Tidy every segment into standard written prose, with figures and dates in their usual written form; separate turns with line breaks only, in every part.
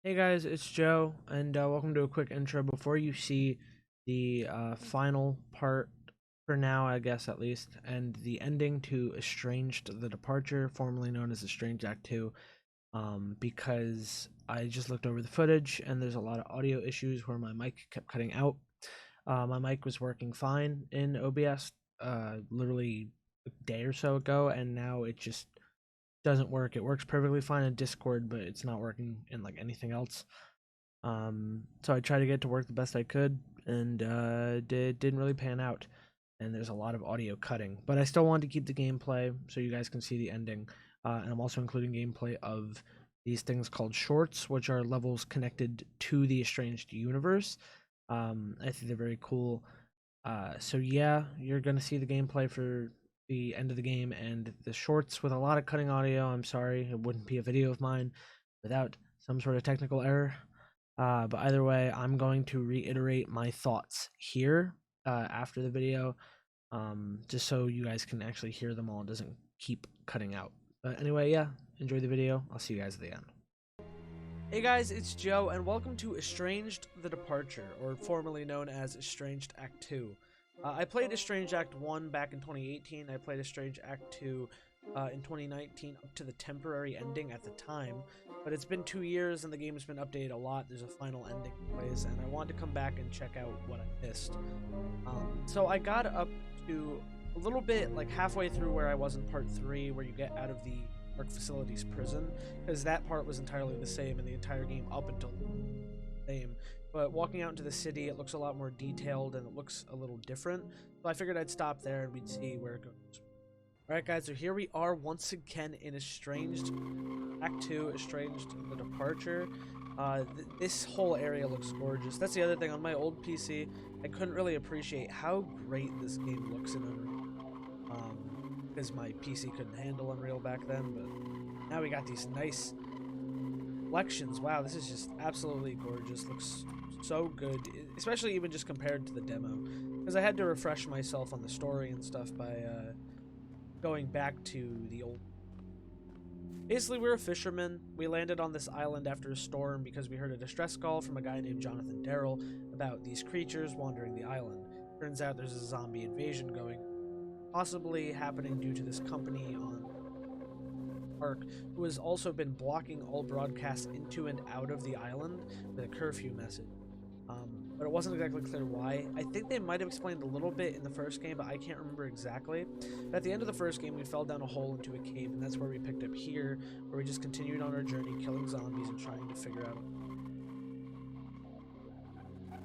Hey guys, it's Joe, and welcome to a quick intro before you see the final part, for now, I guess at least, and the ending to Estranged: The Departure, formerly known as Estranged Act 2, because I just looked over the footage and there's a lot of audio issues where my mic kept cutting out. My mic was working fine in OBS literally a day or so ago, and now it just doesn't work. It works perfectly fine in Discord, but it's not working in like anything else. So I tried to get it to work the best I could, and didn't really pan out. And there's a lot of audio cutting, but I still wanted to keep the gameplay so you guys can see the ending. And I'm also including gameplay of these things called shorts, which are levels connected to the Estranged universe. I think they're very cool. So yeah, you're gonna see the gameplay for the end of the game and the shorts with a lot of cutting audio. I'm sorry, it wouldn't be a video of mine without some sort of technical error. But either way, I'm going to reiterate my thoughts here after the video, just so you guys can actually hear them all. It doesn't keep cutting out. But anyway, yeah, enjoy the video. I'll see you guys at the end. Hey guys, it's Joe, and welcome to Estranged: The Departure, or formerly known as Estranged Act 2. I played Estranged Act 1 back in 2018. I played Estranged Act 2 in 2019 up to the temporary ending at the time. But it's been 2 years and the game has been updated a lot. There's a final ending in place, and I wanted to come back and check out what I missed. So I got up to a little bit, like halfway through where I was in part 3, where you get out of the Park Facilities prison, because that part was entirely the same in the entire game up until the same. But walking out into the city, it looks a lot more detailed and it looks a little different. So I figured I'd stop there and we'd see where it goes. Alright guys, so here we are once again in Estranged Act 2, Estranged: The Departure. This whole area looks gorgeous. That's the other thing, on my old PC, I couldn't really appreciate how great this game looks in Unreal. Because my PC couldn't handle Unreal back then, but now we got these nice reflections. Wow, this is just absolutely gorgeous. Looks so good, especially even just compared to the demo, because I had to refresh myself on the story and stuff by going back to the old. Basically, we're a fisherman. We landed on this island after a storm because we heard a distress call from a guy named Jonathan Darrell about these creatures wandering the island. Turns out there's a zombie invasion going, possibly happening due to this company on Park, who has also been blocking all broadcasts into and out of the island with a curfew message. But it wasn't exactly clear why. I think they might have explained a little bit in the first game, but I can't remember exactly. But at the end of the first game, we fell down a hole into a cave, and that's where we picked up here, where we just continued on our journey, killing zombies and trying to figure out.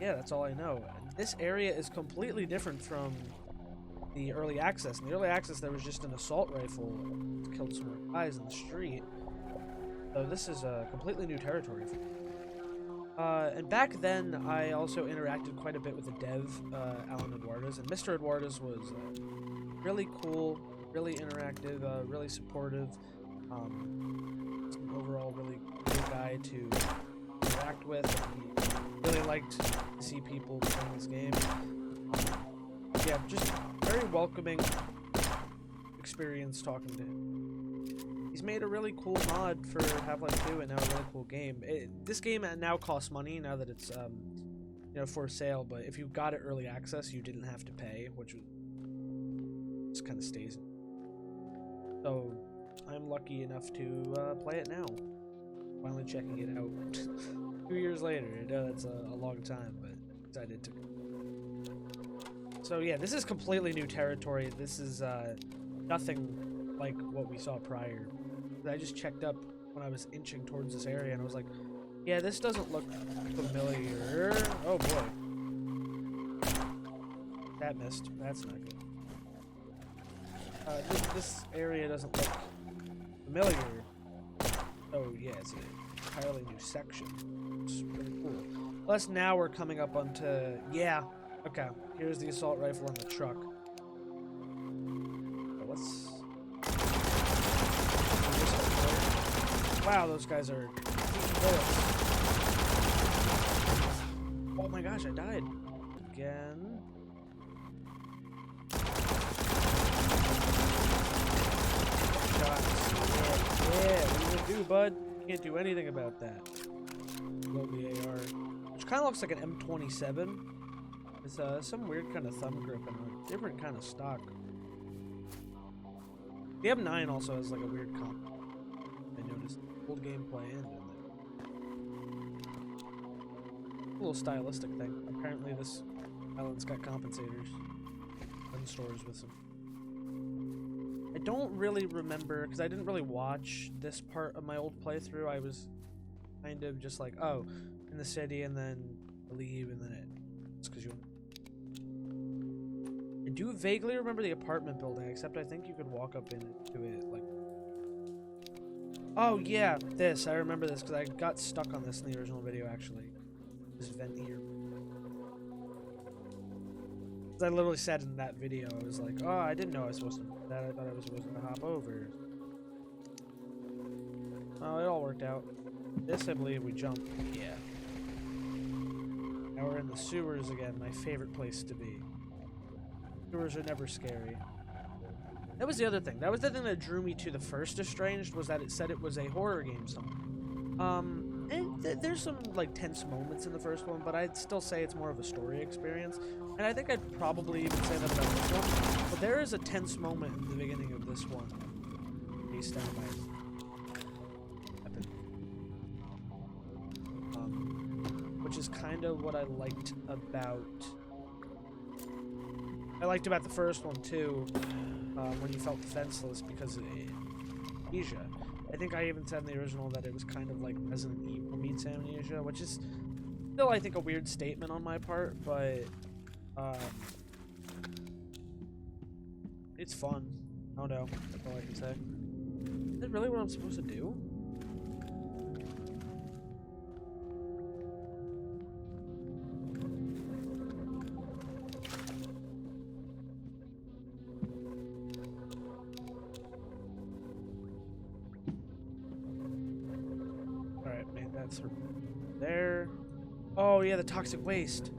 Yeah, that's all I know. And this area is completely different from the early access. In the early access, there was just an assault rifle that killed some more guys in the street. So this is a completely new territory for me. And back then, I also interacted quite a bit with the dev, Alan Eduardes, and Mr. Eduardes was really cool, really interactive, really supportive, overall really good guy to interact with. He really liked to see people playing this game. Yeah, just very welcoming experience talking to him. He's made a really cool mod for Half-Life 2 and now a really cool game. This game now costs money now that it's for sale, but if you got it early access, you didn't have to pay, which just kind of stays. So I'm lucky enough to play it now. Finally checking it out 2 years later. I know that's a long time, but excited to. So yeah, this is completely new territory. This is nothing like what we saw prior. I just checked up when I was inching towards this area and I was like, yeah, this doesn't look familiar. Oh boy. That missed. That's not good. This area doesn't look familiar. Oh yeah, it's an entirely new section. It's really cool. Plus now we're coming up onto, yeah, okay, here's the assault rifle on the truck. Let's... Wow, those guys are... Oh my gosh, I died. Again. Shots. Yeah, what are you gonna do, bud? You can't do anything about that. kind of looks like an M27. It's some weird kind of thumb grip and a different kind of stock. The M9 also has like a weird comp. I noticed old gameplay and a little stylistic thing. Apparently this island's got compensators. Gun stores with some. I don't really remember, because I didn't really watch this part of my old playthrough. I was kind of just like, oh, in the city, and then leave, and then it's because you. I do vaguely remember the apartment building, except I think you could walk up into it, like. Oh yeah, this. I remember this because I got stuck on this in the original video, actually. This vent here. I literally said in that video, I was like, oh, I didn't know I was supposed to do that. I thought I was supposed to hop over. Oh, it all worked out. This, I believe, we jump. Yeah. Now we're in the sewers again, my favorite place to be. Sewers are never scary. That was the other thing. That was the thing that drew me to the first Estranged, was that it said it was a horror game something. And there's some, like, tense moments in the first one, but I'd still say it's more of a story experience. And I think I'd probably even say that about this one. But there is a tense moment in the beginning of this one. Based on my epic. Which is kind of what I liked about... the first one, too. When you felt defenseless because of Asia. I think I even said in the original that it was kind of like Resident Evil meets Amnesia, which is still, I think, a weird statement on my part, but it's fun. Oh no, that's all I can say. Is that really what I'm supposed to do? There. Oh yeah, the toxic waste.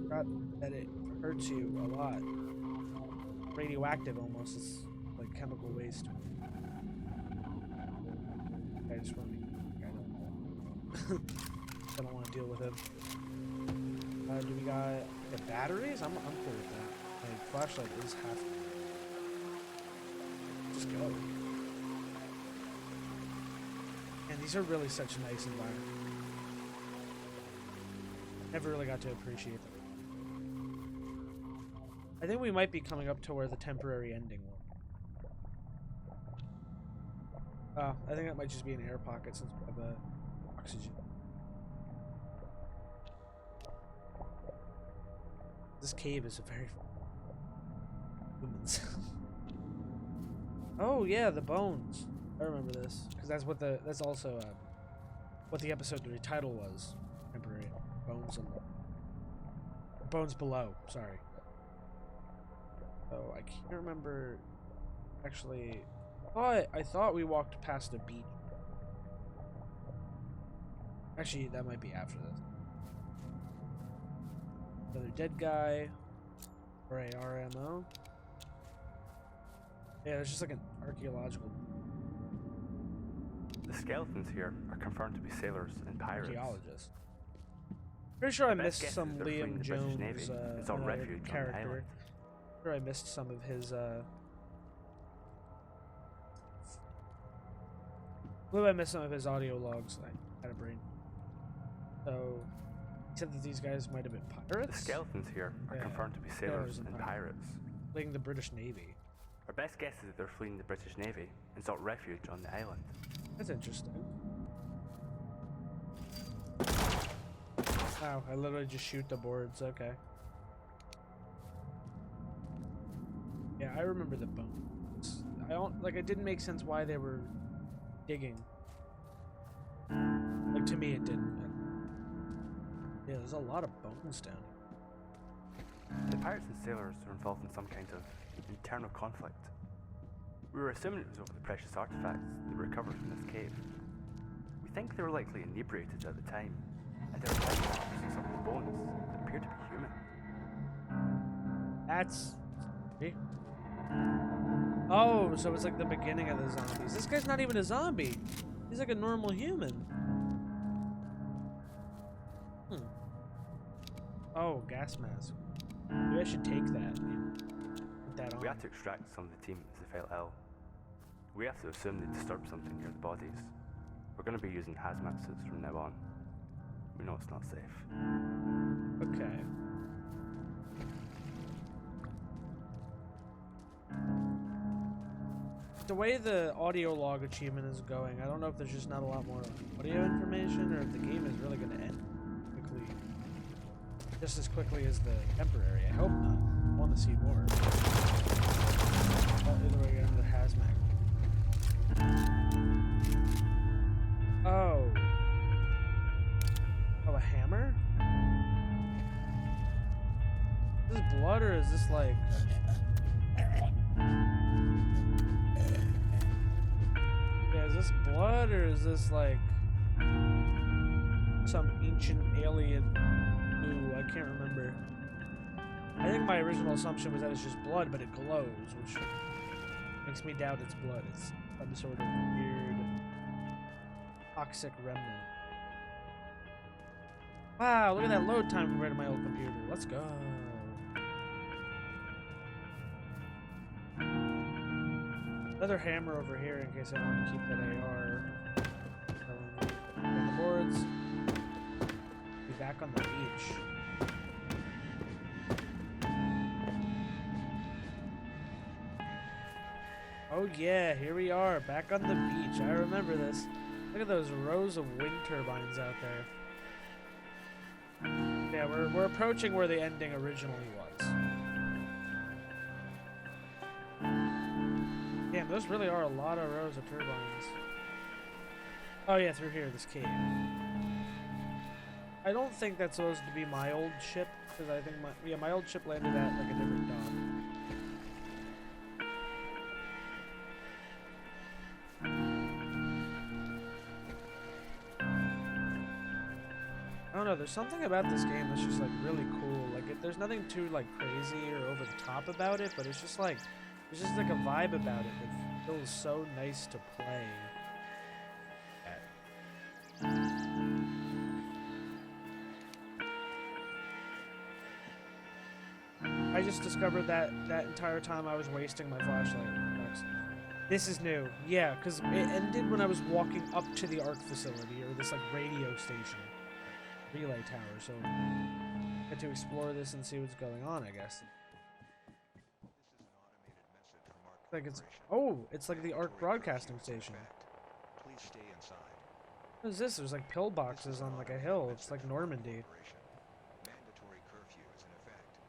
Forgot that it hurts you a lot. Radioactive almost. It's like chemical waste. I just want to be. I don't want to deal with it. Do we got the batteries? I'm cool with that. My flashlight is half. Just go. And these are really such a nice environment. Never really got to appreciate them. I think we might be coming up to where the temporary ending will. I think that might just be an air pocket since we have oxygen. This cave is a very humans. Oh yeah, the bones. I remember this because that's also what the episode title was. Temporary bones and bones below. Sorry. So I can't remember. Actually, I thought we walked past a beach. Actually, that might be after this. Another dead guy. Or AR ammo. Yeah, there's just like an archaeological.
The skeletons here are confirmed to be sailors and pirates.
Archaeologists. Pretty sure I missed some Liam Jones character. Sure I missed some of his I believe I missed some of his audio logs. I had a brain. So he said that these guys might have been pirates.
The skeletons here are confirmed to be sailors and pirates.
Fleeing the British Navy.
Our best guess is that they're fleeing the British Navy and sought refuge on the island.
That's interesting. Wow, I literally just shoot the boards, okay. Yeah, I remember the bones. It didn't make sense why they were digging. Like, to me it didn't. Yeah, there's a lot of bones down here.
The pirates and sailors are involved in some kind of internal conflict. We were assuming it was over the precious artifacts that were recovered from this cave. We think they were likely inebriated at the time, and they were likely to see some of the bones that appear to be human.
That's... Oh, so it's like the beginning of the zombies. This guy's not even a zombie. He's like a normal human. Hmm. Oh, gas mask. Maybe I should take that. Put that on.
We had to extract some of the team as they fell ill. We have to assume they disturbed something near the bodies. We're going to be using hazmat suits from now on. We know it's not safe.
Okay. The way the audio log achievement is going, I don't know if there's just not a lot more audio information or if the game is really going to end quickly. Just as quickly as the temporary. I hope not. I want to see more. Well, either way, we're going to the hazmat. Oh. Oh, a hammer? Is this blood or is this like... Yeah, is this blood or is this like... some ancient alien... Ooh, I can't remember. I think my original assumption was that it's just blood, but it glows, which makes me doubt it's blood. It's some sort of weird... toxic remnant. Wow, look at that load time compared to my old computer. Let's go. Another hammer over here in case I want to keep that AR. On the boards. Be back on the beach. Oh yeah, here we are, back on the beach. I remember this. Look at those rows of wind turbines out there. Yeah, we're approaching where the ending originally was. Damn, those really are a lot of rows of turbines. Oh yeah, through here, this cave. I don't think that's supposed to be my old ship, because I think my old ship landed at like a different dock. I don't know, there's something about this game that's just like really cool. Like there's nothing too like crazy or over the top about it, but it's just like there's just like a vibe about it that feels so nice to play. I just discovered that entire time I was wasting my flashlight. This is new. Yeah, because it ended when I was walking up to the ARC facility, or this like radio station. Relay tower, so I get to explore this and see what's going on, I guess. Like it's it's like the ARC broadcasting station.
Please stay inside.
What is this? There's like pillboxes on like a hill. It's like Normandy.
Mandatory curfew is in effect.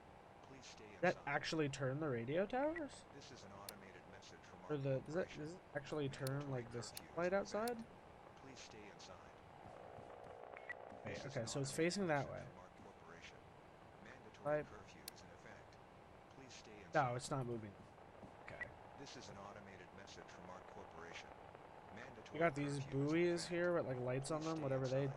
Please stay inside.
That actually turn the radio towers?
This is an automated message from
Or
our
does it actually turn like this light outside?
Please stay inside.
Wait, okay, so it's facing that way.
Mandatory curfew is in effect. Please stay inside.
No, it's not moving. Okay.
This is an automated message from our corporation. Mandatory
You got these
curfew is in
buoys
effect.
here with like lights on them, whatever they...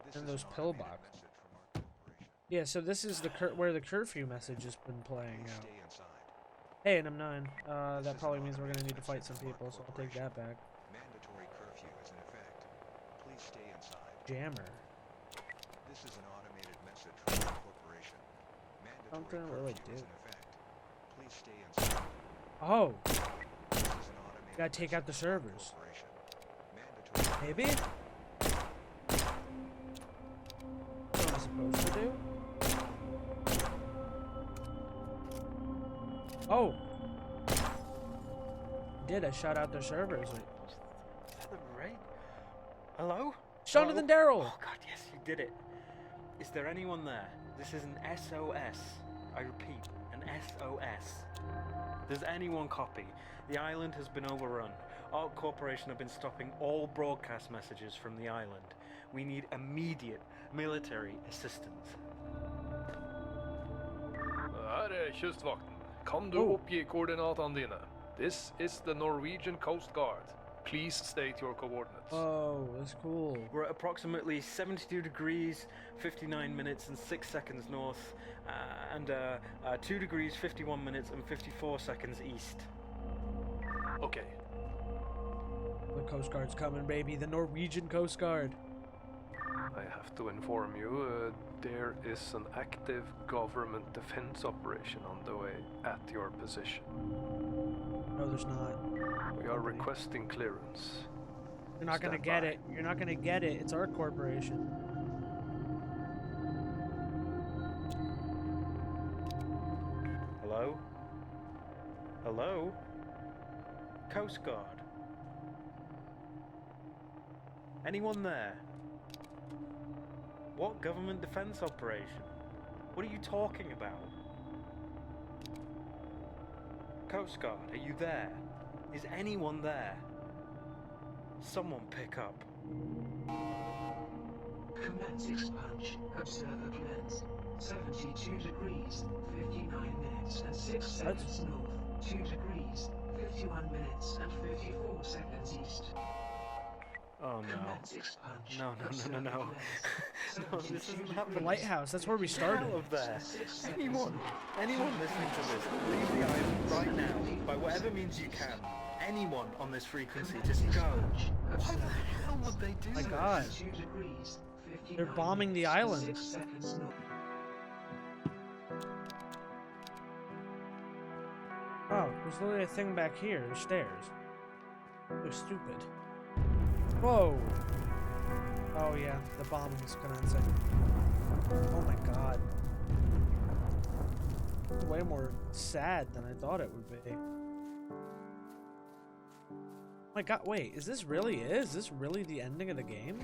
This
And
is
those
an
pillboxes.
automated message from our corporation.
Yeah, so this is the where the curfew message has been playing
Please
out.
stay inside.
Hey, and I'm 9. That probably means we're gonna need to fight some people, so I'll take that back.
Mandatory curfew is in effect. Please stay inside.
Jammer.
This is an automated message from our corporation. Mandatory
Something really
curfew is
did.
in effect. Please stay inside.
Oh,
This is an automated
gotta take out the
message from our
servers.
corporation. Mandatory
Maybe? What am I supposed to do? Oh! I shot out their servers.
Is that the right? Hello?
Jonathan
Hello?
Darrell!
Oh god, yes, you did it. Is there anyone there? This is an SOS. I repeat, an SOS. Does anyone copy? The island has been overrun. Our corporation have been stopping all broadcast messages from the island. We need immediate military assistance.
Her er kystvakten. Kan du
Oh.
oppgi koordinatene dine? This is the Norwegian Coast Guard. Please state your coordinates.
Oh, that's cool.
We're at approximately 72 degrees, 59 minutes and 6 seconds north, and 2 degrees, 51 minutes and 54 seconds east.
Okay.
The Coast Guard's coming, baby. The Norwegian Coast Guard.
I have to inform you, there is an active government defense operation on the way at your position.
No, there's not.
We are requesting clearance.
You're not gonna
Stand
get
by.
it. You're not gonna get it. It's our corporation.
Hello? Hello? Coast Guard? Anyone there? What government defense operation? What are you talking about? Coast Guard, are you there? Is anyone there? Someone pick up.
Commence expunge. Observer plans. 72 degrees, 59 minutes and 6 seconds north. 2 degrees, 51 minutes and 34 seconds east.
Oh no.
Commence expunge.
No,
Observer
no.
plans.
No, this isn't
72
happening.
The lighthouse. That's where we
Get
started.
out of there.
and 6 seconds
Anyone
north.
listening to this, leave the island right now, by whatever means you can. Anyone on this frequency, just go. Why the hell would they do
My
this?
God.
72 degrees,
They're
59
bombing the
minutes and
island.
6 seconds north.
Oh, there's literally a thing back here. There's stairs. They're stupid. Whoa. Oh yeah, the bombing's commencing. Oh my god. Way more sad than I thought it would be. Oh my god, wait, is this really it? Is this really the ending of the game?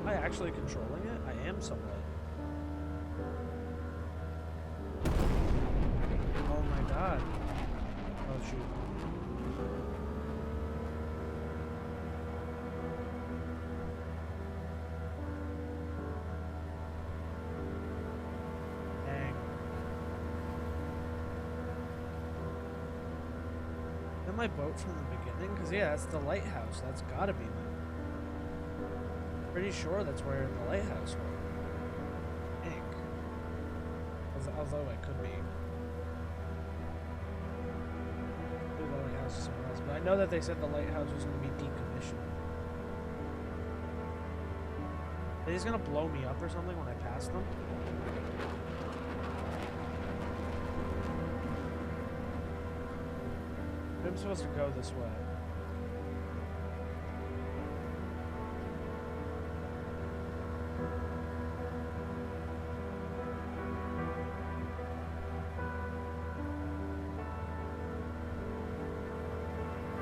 Am I actually controlling it? I am somewhat. Oh my god. Oh shoot. Dang. Is that my boat from the beginning? Because yeah, that's the lighthouse. That's gotta be them. Pretty sure that's where the lighthouse was. I think. Although it could be. Maybe the lighthouse is somewhere else. But I know that they said the lighthouse was going to be decommissioned. Are they just going to blow me up or something when I pass them? I'm supposed to go this way.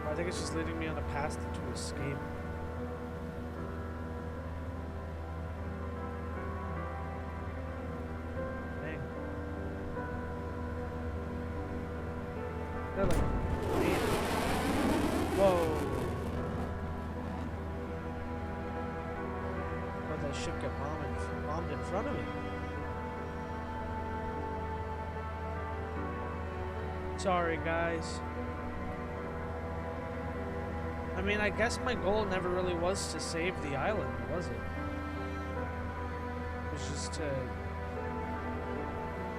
I think it's just leading me on a path to escape. Dang. They're like, man. Whoa. Let that ship get bombed in front of me. Sorry, guys. I mean, I guess my goal never really was to save the island, was it? It was just to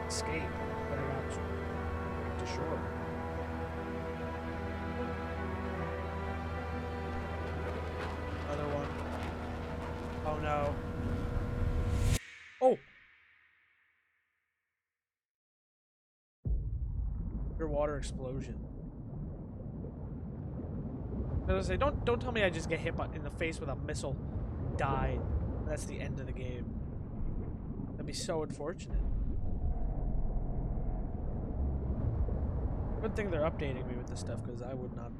escape, but I got to shore. Another one. Oh no. Oh! Underwater explosion. I was gonna say, don't tell me I just get hit in the face with a missile, die, and that's the end of the game. That'd be so unfortunate. Good thing they're updating me with this stuff, because I would not.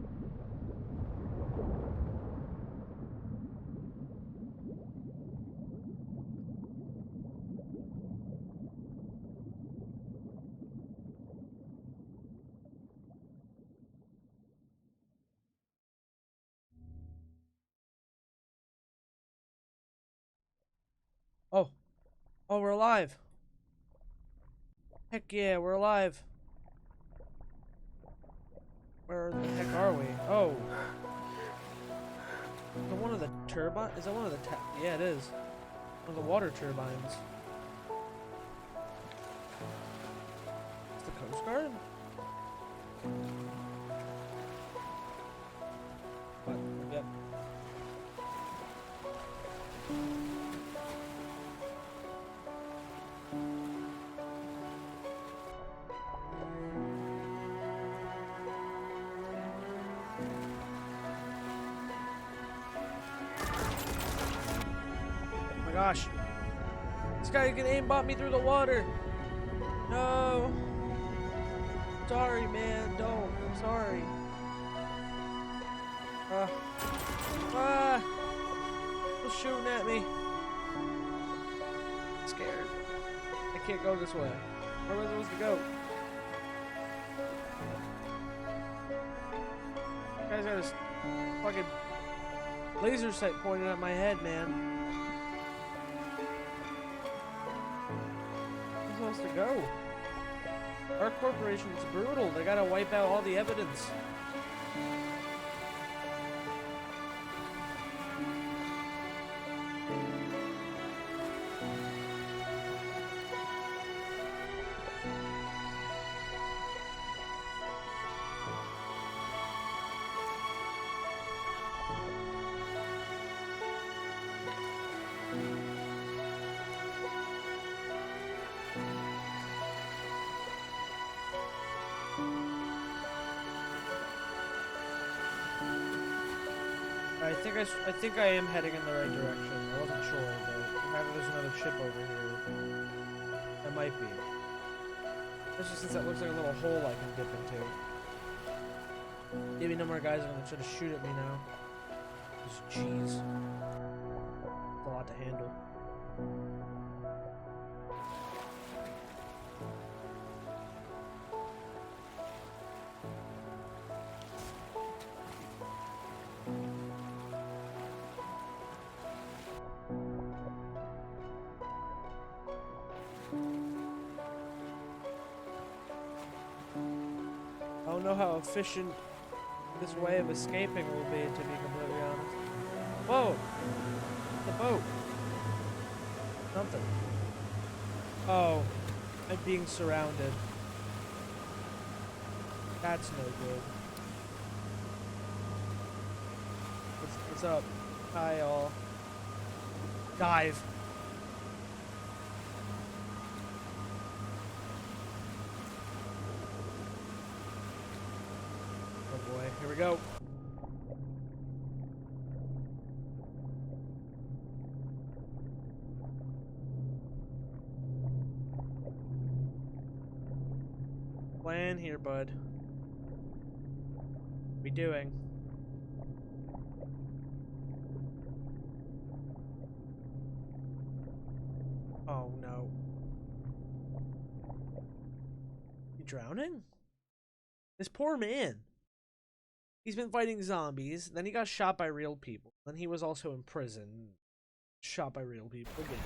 Oh. Oh, we're alive. Heck yeah, we're alive. Where the heck are we? Oh. Is that one of the turbines? Is that one of the yeah, it is. One of the water turbines. It's the Coast Guard? What? Yep. gosh. This guy can aimbot me through the water. No. Sorry, man. Don't. I'm sorry. He's shooting at me. I'm scared. I can't go this way. Where am I supposed to go? This guy's got his fucking laser sight pointed at my head, man. Where am I supposed to go? Our corporation's brutal. They gotta wipe out all the evidence. I think I am heading in the right direction. I wasn't sure, but maybe there's another ship over here. That might be. Especially since that looks like a little hole I can dip into. Maybe no more guys are gonna try to shoot at me now. Jeez. It's a lot to handle. I don't know how efficient this way of escaping will be, to be completely honest. Whoa! The boat! Something. Oh, I'm being surrounded. That's no good. What's up? Hi, all. Dive! Oh boy, here we go. Plan here, bud. What we doing? Oh no. You drowning? This poor man. He's been fighting zombies, then he got shot by real people, then he was also in prison, shot by real people again.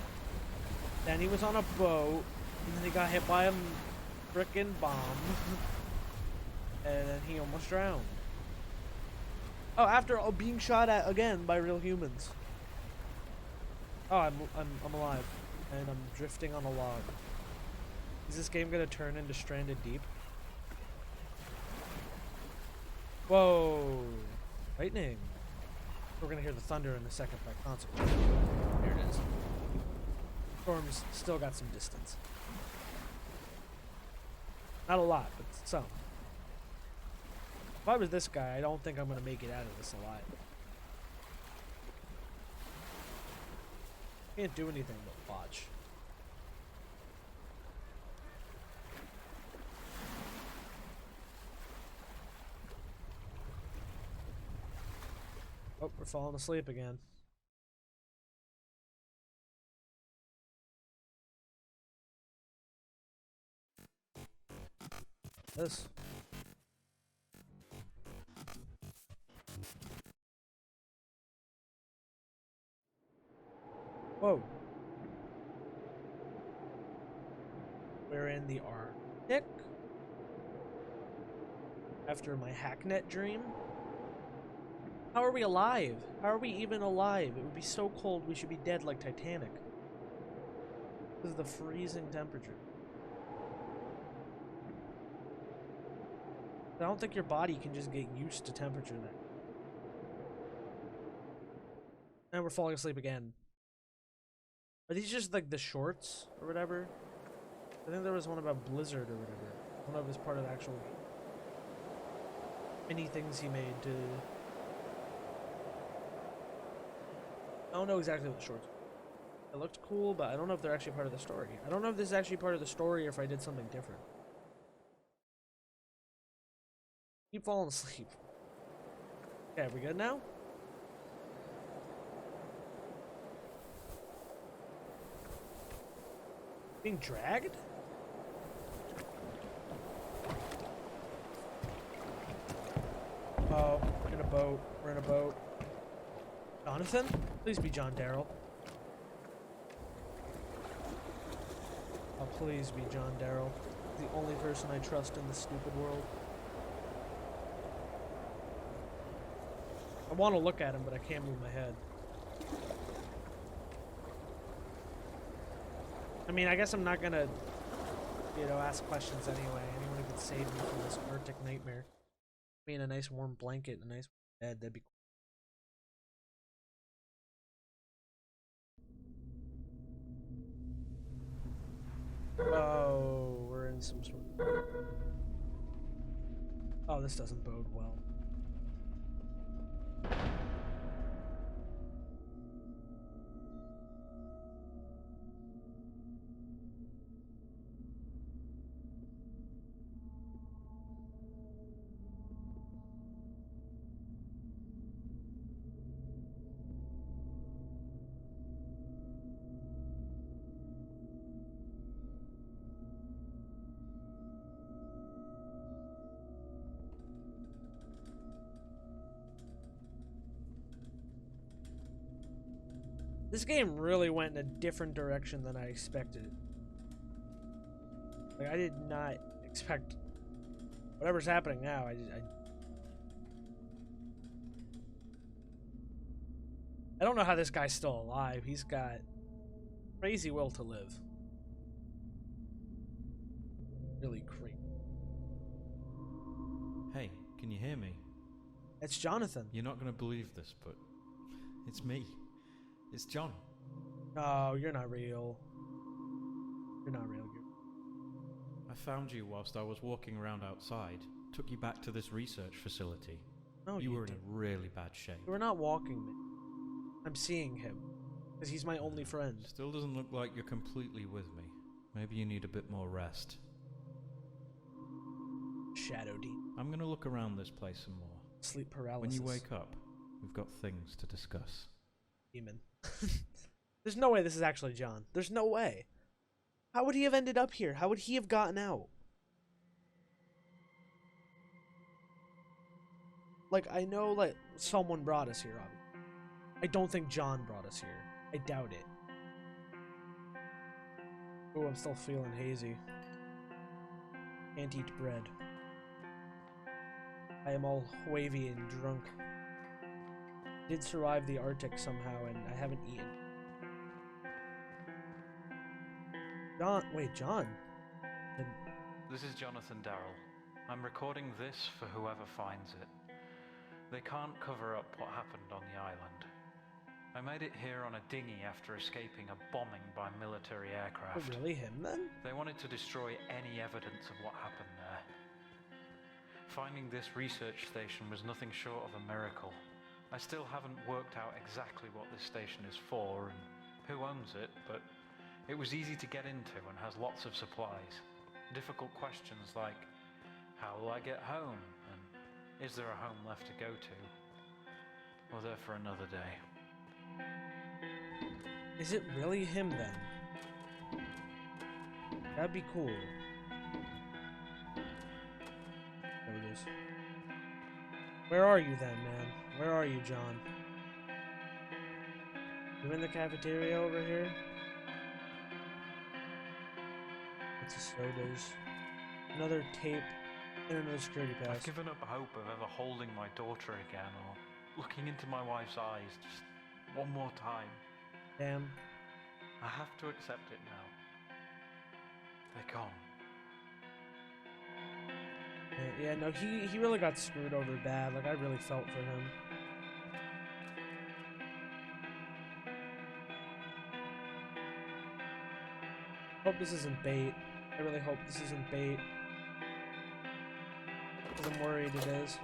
Then he was on a boat, and then he got hit by a frickin' bomb, and then he almost drowned. Oh, after being shot at again by real humans. Oh, I'm alive, and I'm drifting on a log. Is this game gonna turn into Stranded Deep? Whoa! Lightning. We're gonna hear the thunder in a second by consequence. Here it is. Storm's still got some distance. Not a lot, but some. If I was this guy, I don't think I'm gonna make it out of this alive. Can't do anything but watch. Oh, we're falling asleep again. This. Whoa. We're in the Arctic. After my hacknet dream. How are we alive? How are we even alive? It would be so cold we should be dead like Titanic. This is the freezing temperature. I don't think your body can just get used to temperature there. And we're falling asleep again. Are these just like the shorts or whatever? I think there was one about Blizzard or whatever. I don't know if it was part of the actual many things he made to... I don't know exactly what the shorts are. It looked cool, but I don't know if they're actually part of the story. I don't know if this is actually part of the story or if I did something different. Keep falling asleep. Okay, are we good now? Being dragged? Oh, we're in a boat. We're in a boat. Jonathan? Please be John Darrell. Oh, please be John Darrell. The only person I trust in this stupid world. I want to look at him, but I can't move my head. I mean, I guess I'm not gonna, you know, ask questions anyway. Anyone who could save me from this Arctic nightmare. I mean, a nice warm blanket, a nice bed, that'd be cool. Oh, we're in some sort of... Oh, this doesn't bode well. This game really went in a different direction than I expected. Like, I did not expect whatever's happening now. I don't know how this guy's still alive. He's got crazy will to live. Really crazy.
Hey, can you hear me?
It's Jonathan.
You're not going to believe this, but it's me. It's John.
No, you're not real. You're not real.
I found you whilst I was walking around outside. Took you back to this research facility.
No,
you were
didn't.
in a really bad shape.
You were not walking me. I'm seeing him. Because he's my only friend.
Still doesn't look like you're completely with me. Maybe you need a bit more rest.
Shadow deep.
I'm going to look around this place some more.
Sleep paralysis.
When you wake up, we've got things to discuss.
Demon. There's no way this is actually John. There's no way. How would he have ended up here? How would he have gotten out? Like, I know, like, someone brought us here, obviously. I don't think John brought us here. I doubt it. Oh, I'm still feeling hazy. Can't eat bread. I am all wavy and drunk. Did survive the Arctic somehow, and I haven't eaten. John, wait, John.
This is Jonathan Darrell. I'm recording this for whoever finds it. They can't cover up what happened on the island. I made it here on a dinghy after escaping a bombing by military aircraft.
Oh, really him then?
They wanted to destroy any evidence of what happened there. Finding this research station was nothing short of a miracle. I still haven't worked out exactly what this station is for and who owns it, but it was easy to get into and has lots of supplies. Difficult questions like, how will I get home? And is there a home left to go to? Well, they're for another day.
Is it really him then? That'd be cool. There it is. Where are you then, man? Where are you, John? You in the cafeteria over here? What's the sodas? Another tape and another security pass.
I've given up hope of ever holding my daughter again or looking into my wife's eyes just one more time.
Damn.
I have to accept it now. They're gone.
Yeah, no, he really got screwed over bad. Like, I really felt for him. Hope this isn't bait. I really hope this isn't bait. Because I'm worried it is.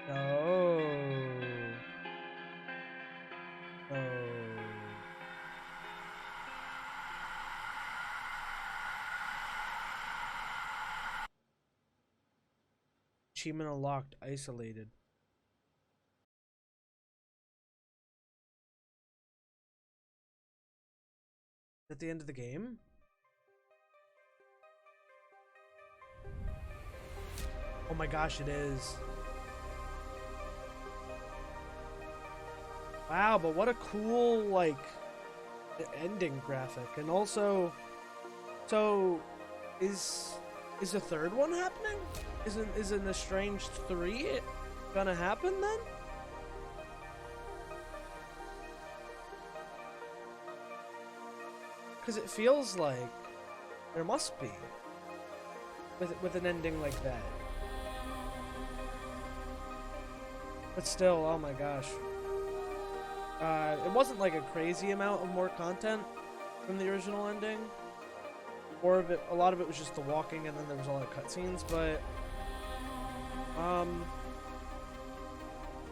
No. Oh. Achievement unlocked. Isolated. At the end of the game? Oh my gosh, it is. Wow, but what a cool, like, ending graphic. And also, so, is the third one happening? Is an Estranged 3 gonna happen then? Because it feels like there must be with an ending like that. But still, oh my gosh. It wasn't like a crazy amount of more content from the original ending. Or of it, a lot of it was just the walking, and then there was a lot of cutscenes. But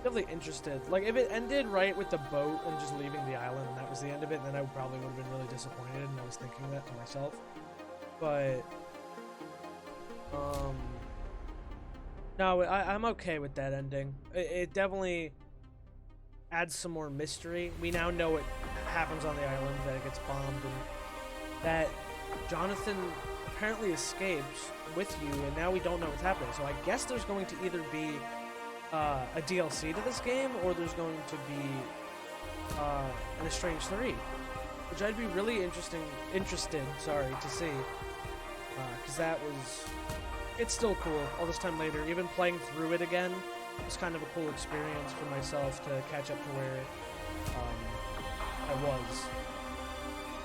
definitely interested. Like, if it ended right with the boat and just leaving the island, and that was the end of it, then I probably would have been really disappointed, and I was thinking that to myself. But no, I'm okay with that ending. It definitely adds some more mystery. We now know what happens on the island, that it gets bombed, and that Jonathan apparently escapes with you, and now we don't know what's happening. So I guess there's going to either be a DLC to this game, or there's going to be an Estranged 3, which I'd be really interested to see, because that was, it's still cool all this time later. Even playing through it again was kind of a cool experience for myself to catch up to where I was.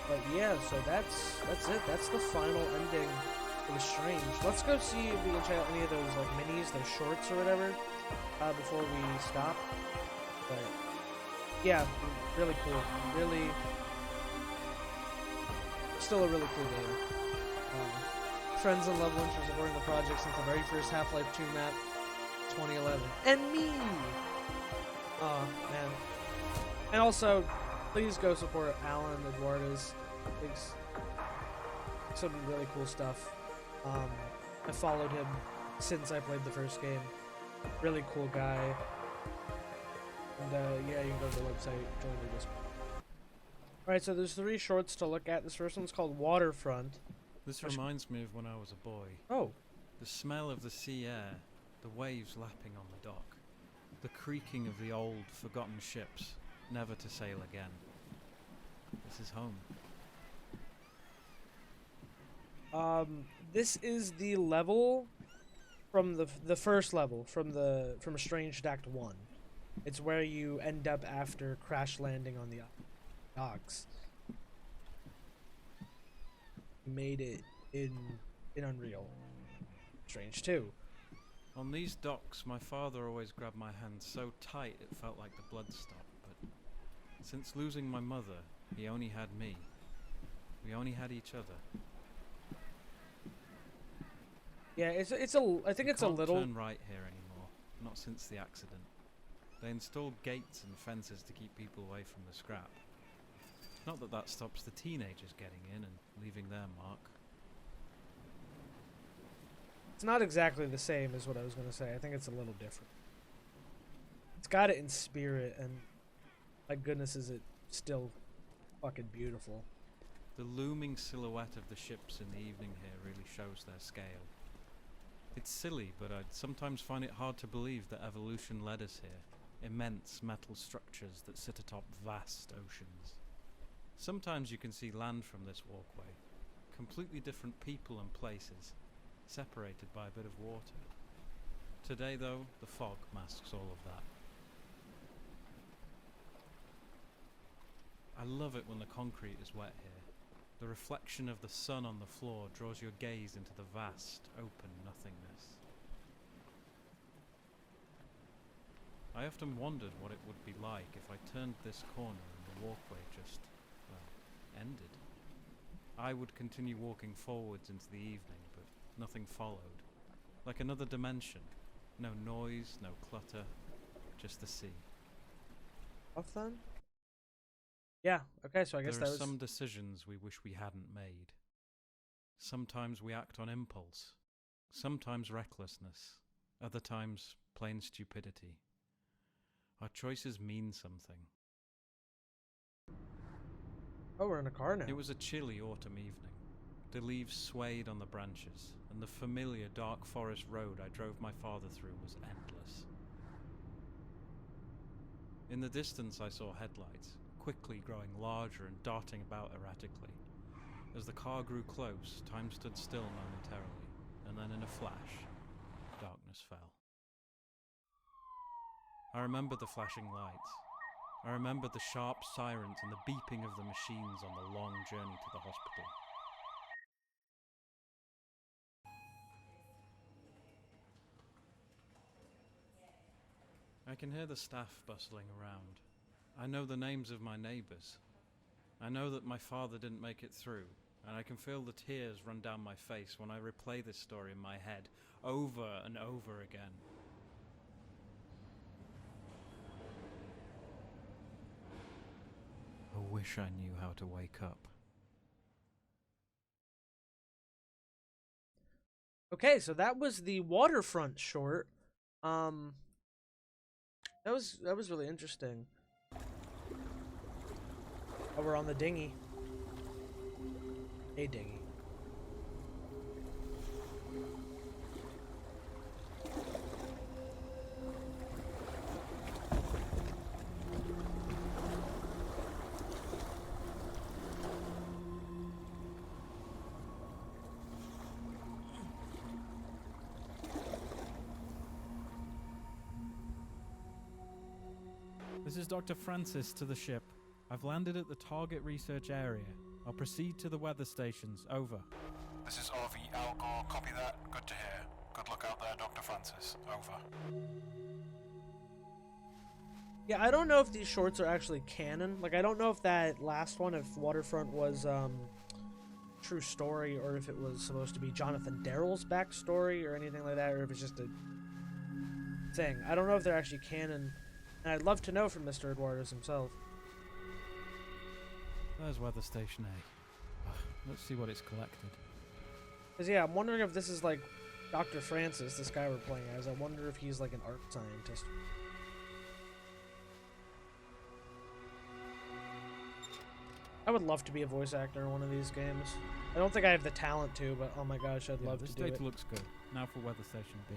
But yeah, so that's it. That's the final ending of Estranged. Let's go see if we can check out any of those like minis, those shorts or whatever, before we stop. But yeah, really cool. Really, still a really cool game. Friends and loved ones for supporting the project since the very first Half-Life 2 map, 2011. And me! Oh, man. And also, please go support Alan Eduardo's. He's some really cool stuff. I followed him since I played the first game. Really cool guy. And yeah, you can go to the website, join the Discord. Alright, so there's 3 shorts to look at. This first one's called Waterfront.
This reminds me of when I was a boy.
Oh.
The smell of the sea air, the waves lapping on the dock, the creaking of the old, forgotten ships, never to sail again. This is home.
This is the level from the first level from Estranged Act 1. It's where you end up after crash landing on the docks. Made it in Unreal. Strange 2.
On these docks, my father always grabbed my hand so tight it felt like the blood stopped, but since losing my mother, he only had me. We only had each other.
Yeah, I think it's a little.
Can't turn right here anymore, not since the accident. They installed gates and fences to keep people away from the scrap. Not that that stops the teenagers getting in and leaving their mark.
It's not exactly the same as what I was going to say. I think it's a little different. It's got it in spirit, and my goodness, is it still fucking beautiful.
The looming silhouette of the ships in the evening here really shows their scale. It's silly, but I sometimes find it hard to believe that evolution led us here. Immense metal structures that sit atop vast oceans. Sometimes you can see land from this walkway. Completely different people and places, separated by a bit of water. Today, though, the fog masks all of that. I love it when the concrete is wet here. The reflection of the sun on the floor draws your gaze into the vast, open nothingness. I often wondered what it would be like if I turned this corner and the walkway just, well, ended. I would continue walking forwards into the evening, but nothing followed. Like another dimension. No noise, no clutter, just the sea.
Off then? Yeah, okay, so I guess
There
that
are
was...
some decisions we wish we hadn't made. Sometimes we act on impulse. Sometimes recklessness. Other times, plain stupidity. Our choices mean something.
Oh, we're in a car now.
It was a chilly autumn evening. The leaves swayed on the branches, and the familiar dark forest road I drove my father through was endless. In the distance I saw headlights, quickly growing larger and darting about erratically. As the car grew close, time stood still momentarily, and then in a flash, darkness fell. I remember the flashing lights. I remembered the sharp sirens and the beeping of the machines on the long journey to the hospital. I can hear the staff bustling around. I know the names of my neighbours. I know that my father didn't make it through, and I can feel the tears run down my face when I replay this story in my head over and over again. I wish I knew how to wake up.
Okay, so that was the Waterfront short. That was really interesting. Oh, we're on the dinghy. A dinghy.
This is Dr. Francis to the ship. I've landed at the target research area. I'll proceed to the weather stations. Over.
This is RV Al Gore. Copy that. Good to hear. Good luck out there, Dr. Francis. Over.
Yeah, I don't know if these shorts are actually canon. Like, I don't know if that last one, if Waterfront was true story, or if it was supposed to be Jonathan Darrell's backstory or anything like that, or if it's just a thing. I don't know if they're actually canon, and I'd love to know from Mr. Eduardo's himself.
There's weather station A. Let's see what it's collected.
Because, yeah, I'm wondering if this is like Dr. Francis, this guy we're playing as. I wonder if he's like an art scientist. I would love to be a voice actor in one of these games. I don't think I have the talent to, but oh my gosh, I'd love to do it.
This data looks good. Now for weather station B.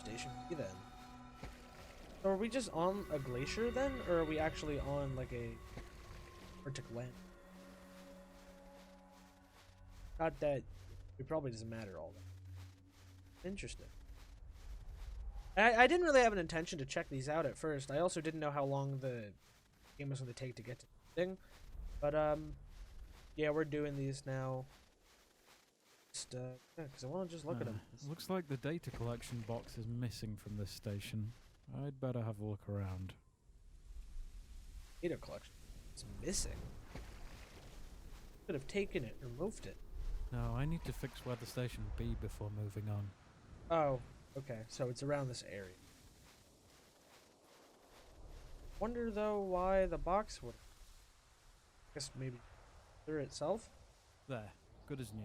Station B then. So are we just on a glacier then, or are we actually on like a Arctic land? Not that it probably doesn't matter all that. Interesting. I didn't really have an intention to check these out at first. I also didn't know how long the game was going to take to get to the thing. But yeah, we're doing these now. Just yeah, because I want to just look at them.
Looks like the data collection box is missing from this station. I'd better have a look around.
Data collection. It's missing. Could have taken it or moved it.
No, I need to fix weather station B before moving on.
Oh, okay. So it's around this area. Wonder though why the box would. I guess maybe through itself.
There, good as new.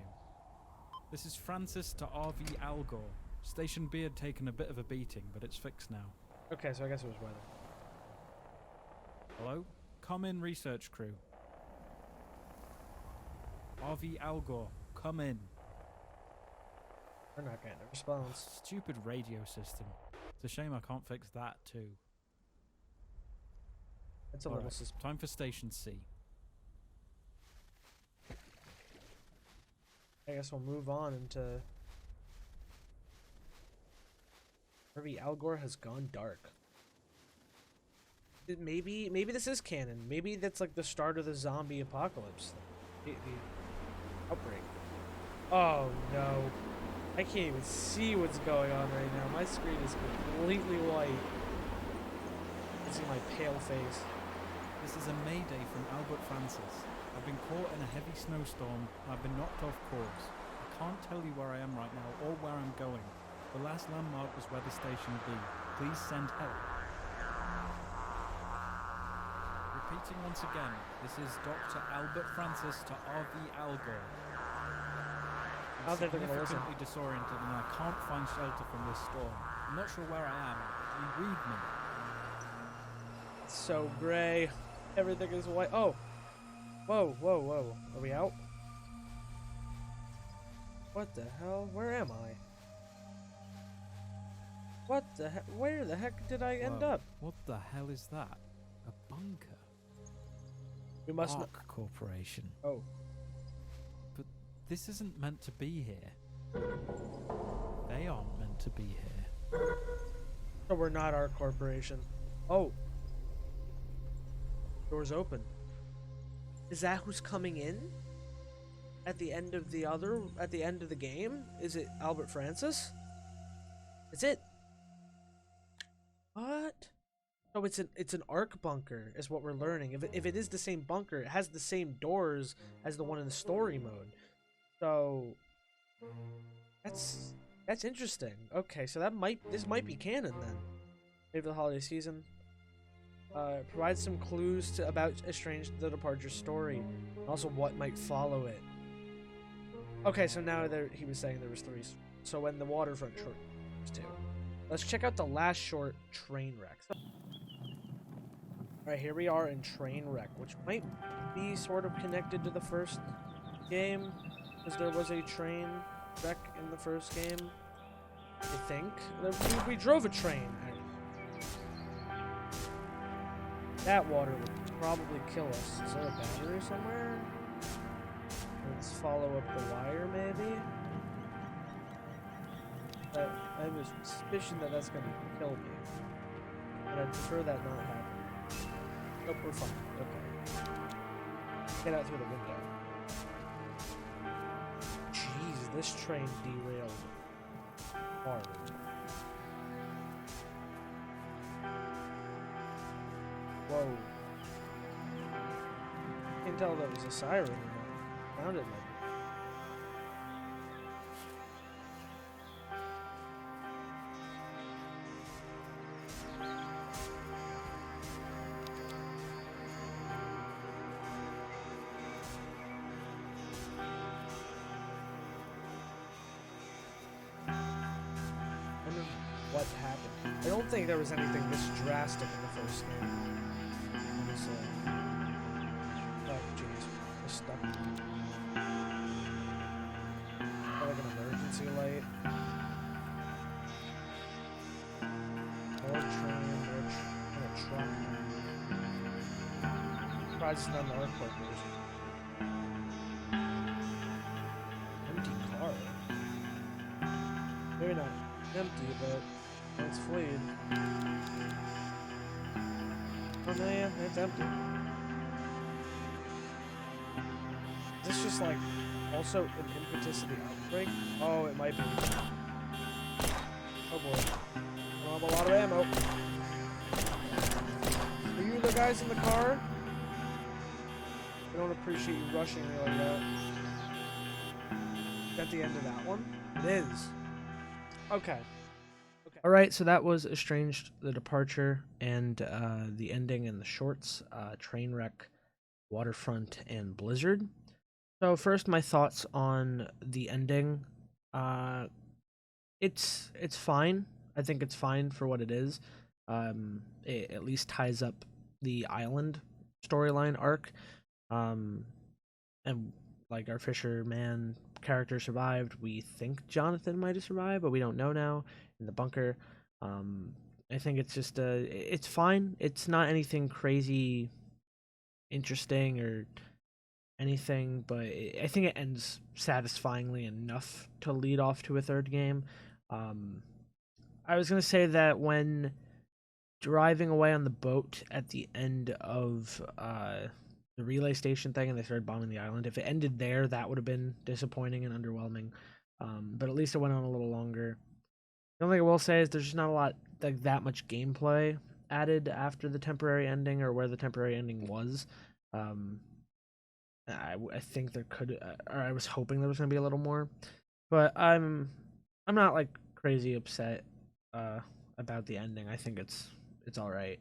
This is Francis to RV Al Gore. Station B had taken a bit of a beating, but it's fixed now.
Okay, so I guess it was weather.
Hello? Come in, research crew. RV Al Gore, come in.
We're not getting a response.
Stupid radio system. It's a shame I can't fix that too.
It's a little
time for Station C.
I guess we'll move on into... Harvey Al Gore has gone dark. Maybe this is canon. Maybe that's like the start of the zombie apocalypse. The outbreak. Oh no. I can't even see what's going on right now. My screen is completely white. I see my pale face.
This is a mayday from Albert Francis. I've been caught in a heavy snowstorm. I've been knocked off course. I can't tell you where I am right now or where I'm going. The last landmark was Weather Station B. Please send help. Repeating once again, this is Dr. Albert Francis to RV Al Gore.
I don't think they're gonna listen.
significantly disoriented and I can't find shelter from this storm. I'm not sure where I am. Can you read me?
It's so gray. Everything is white. Oh. Whoa, whoa, whoa. Are we out? What the hell? Where am I? What the heck? Where the heck did I end
Whoa,
up?
What the hell is that? A bunker?
We must not.
Ark Corporation.
Oh.
But this isn't meant to be here. They aren't meant to be here.
So we're not our corporation. Oh. Doors open. Is that who's coming in? At the end of the game? Is it Albert Francis? Is it? What? Oh, it's an arc bunker, is what we're learning. If it is the same bunker, it has the same doors as the one in the story mode. So that's interesting. Okay, so this might be canon then. Maybe the holiday season. Provides some clues about Estranged the Departure story, and also what might follow it. Okay, so now he was saying there was 3. So when the Waterfront short was 2. Let's check out the last short, Trainwreck. Alright, here we are in Trainwreck, which might be sort of connected to the first game, because there was a train wreck in the first game, I think. We drove a train, actually. That water would probably kill us. Is there a battery somewhere? Let's follow up the wire, maybe? I have a suspicion that that's gonna kill me. But I'd prefer that not happen. Nope, we're fine. Okay. Get out through the window. Jeez, this train derailed hard. Whoa. Can't tell if that was a siren or not. Sounded like it. I wonder what happened. I don't think there was anything this drastic in the first game. Oh, jeez. We're stuck. Got like an emergency light. More train, and a truck. Surprised it's not an arc corporation. Empty car. Maybe not empty, but it's fleeing. Oh no, yeah, it's empty. Is this just like also an impetus of the outbreak? Oh, it might be. Oh boy. I don't have a lot of ammo. Are you the guys in the car? I don't appreciate you rushing me like that. Is that the end of that one? It is. Okay. Alright, so that was Estranged the Departure, and the ending and the shorts, Trainwreck, Waterfront, and Blizzard. So first, my thoughts on the ending. It's fine. I think it's fine for what it is. It at least ties up the island storyline arc. And like our fisherman character survived. We think Jonathan might have survived, but we don't know now in the bunker. I think it's just it's fine. It's not anything crazy interesting or anything, but I think it ends satisfyingly enough to lead off to a third game. I was gonna say that when driving away on the boat at the end of the relay station thing and they started bombing the island, if it ended there, that would have been disappointing and underwhelming. But at least it went on a little longer. The only thing I will say is there's just not a lot, like that much gameplay added after the temporary ending or where the temporary ending was. I think there could, or I was hoping there was gonna be a little more, but I'm not like crazy upset about the ending. I think it's all right.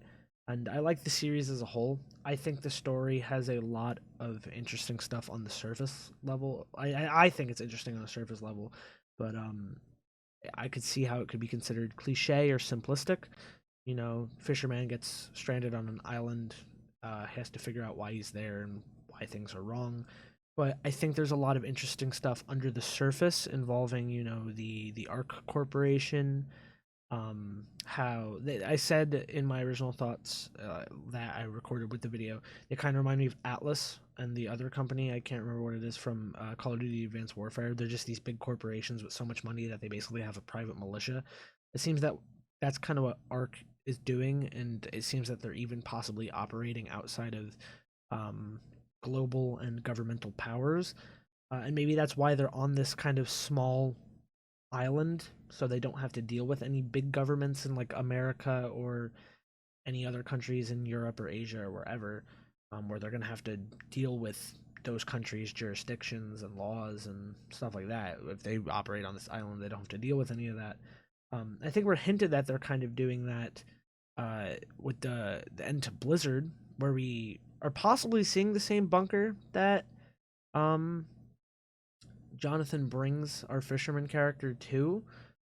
and I like the series as a whole. I think the story has a lot of interesting stuff on the surface level. I think it's interesting on a surface level, but I could see how it could be considered cliche or simplistic. You know, fisherman gets stranded on an island, has to figure out why he's there and why things are wrong. But I think there's a lot of interesting stuff under the surface involving, you know, the Ark Corporation. I said in my original thoughts that I recorded with the video, they kind of remind me of Atlas and the other company. I can't remember what it is from Call of Duty Advanced Warfare. They're just these big corporations with so much money that they basically have a private militia. It seems that that's kind of what Ark is doing, and it seems that they're even possibly operating outside of global and governmental powers. And maybe that's why they're on this kind of small island, so they don't have to deal with any big governments in like America or any other countries in Europe or Asia or wherever, where they're going to have to deal with those countries' jurisdictions and laws and stuff like that. If they operate on this island, they don't have to deal with any of that. I think we're hinted that they're kind of doing that with the end to Blizzard, where we are possibly seeing the same bunker that Jonathan brings our fisherman character to.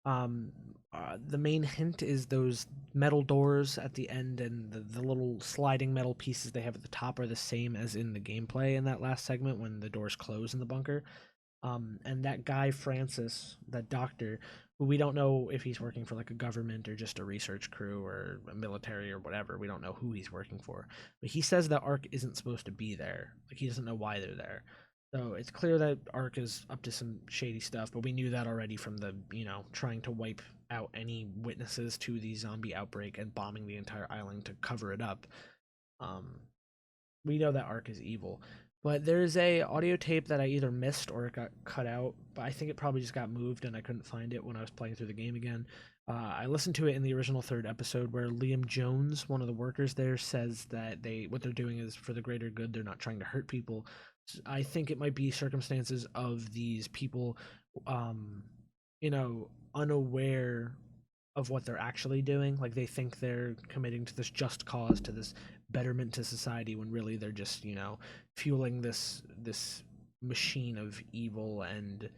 The main hint is those metal doors at the end, and the little sliding metal pieces they have at the top are the same as in the gameplay in that last segment when the doors close in the bunker. And that guy Francis, that doctor, who we don't know if he's working for like a government or just a research crew or a military or whatever. We don't know who he's working for. But he says that Ark isn't supposed to be there. Like, he doesn't know why they're there. So it's clear that Ark is up to some shady stuff, but we knew that already from the, you know, trying to wipe out any witnesses to the zombie outbreak and bombing the entire island to cover it up. We know that Ark is evil. But there's a audio tape that I either missed or it got cut out, but I think it probably just got moved and I couldn't find it when I was playing through the game again. I listened to it in the original third episode where Liam Jones, one of the workers there, says that what they're doing is for the greater good. They're not trying to hurt people. I think it might be circumstances of these people, you know, unaware of what they're actually doing. Like, they think they're committing to this just cause, to this betterment to society, when really they're just, you know, fueling this machine of evil and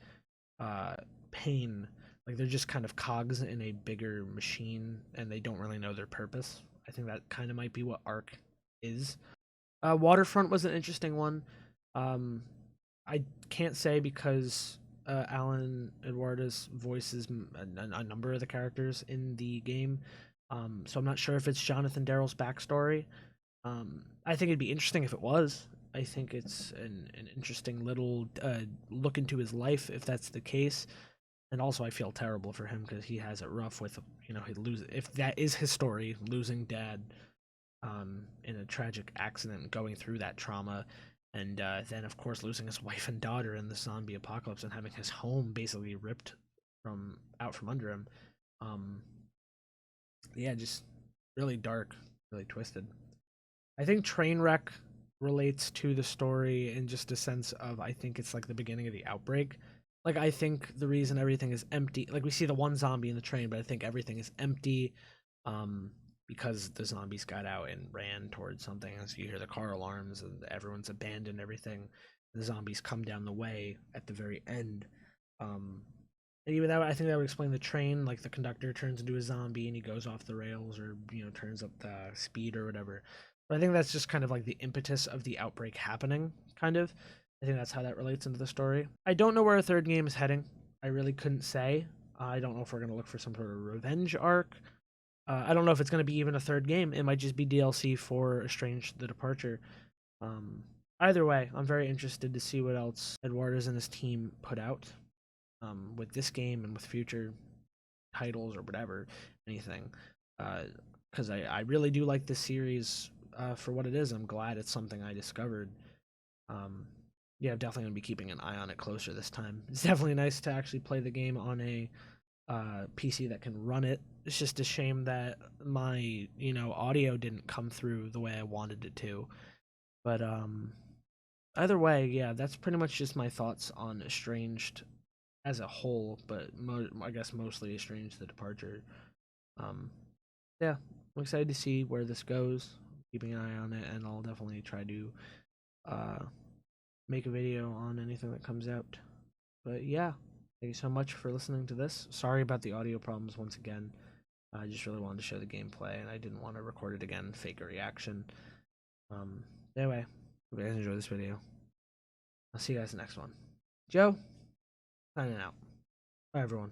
pain. Like, they're just kind of cogs in a bigger machine, and they don't really know their purpose. I think that kind of might be what Ark is. Waterfront was an interesting one. I can't say because Alan Eduardas voices a number of the characters in the game, so I'm not sure if it's Jonathan Darrell's backstory. I think it'd be interesting if it was. I think it's an interesting little look into his life if that's the case. And also, I feel terrible for him because he has it rough with, you know, if that is his story, losing dad in a tragic accident, going through that trauma, and then of course losing his wife and daughter in the zombie apocalypse and having his home basically ripped out from under him. Yeah, just really dark, really twisted. I think Trainwreck relates to the story in just a sense of, I think it's like the beginning of the outbreak. Like, I think the reason everything is empty, like, we see the one zombie in the train, but I think everything is empty because the zombies got out and ran towards something. As you hear the car alarms and everyone's abandoned everything, the zombies come down the way at the very end. And even that, I think that would explain the train. Like, the conductor turns into a zombie and he goes off the rails, or, you know, turns up the speed or whatever. But I think that's just kind of like the impetus of the outbreak happening, kind of. I think that's how that relates into the story. I don't know where a third game is heading. I really couldn't say. I don't know if we're going to look for some sort of revenge arc. I don't know if it's going to be even a third game. It might just be DLC for Estranged the Departure. Either way, I'm very interested to see what else Eduardas and his team put out with this game and with future titles or whatever, anything. Because I really do like this series for what it is. I'm glad it's something I discovered. Yeah, I'm definitely going to be keeping an eye on it closer this time. It's definitely nice to actually play the game on a PC that can run it. It's just a shame that my, you know, audio didn't come through the way I wanted it to. But either way, yeah, that's pretty much just my thoughts on Estranged as a whole, but I guess mostly Estranged the Departure. Yeah, I'm excited to see where this goes. Keeping an eye on it, and I'll definitely try to make a video on anything that comes out. But yeah, thank you so much for listening to this. Sorry about the audio problems once again. I just really wanted to show the gameplay, and I didn't want to record it again, fake a reaction. Anyway, hope you guys enjoy this video. I'll see you guys in the next one. Joe, signing out. Bye, everyone.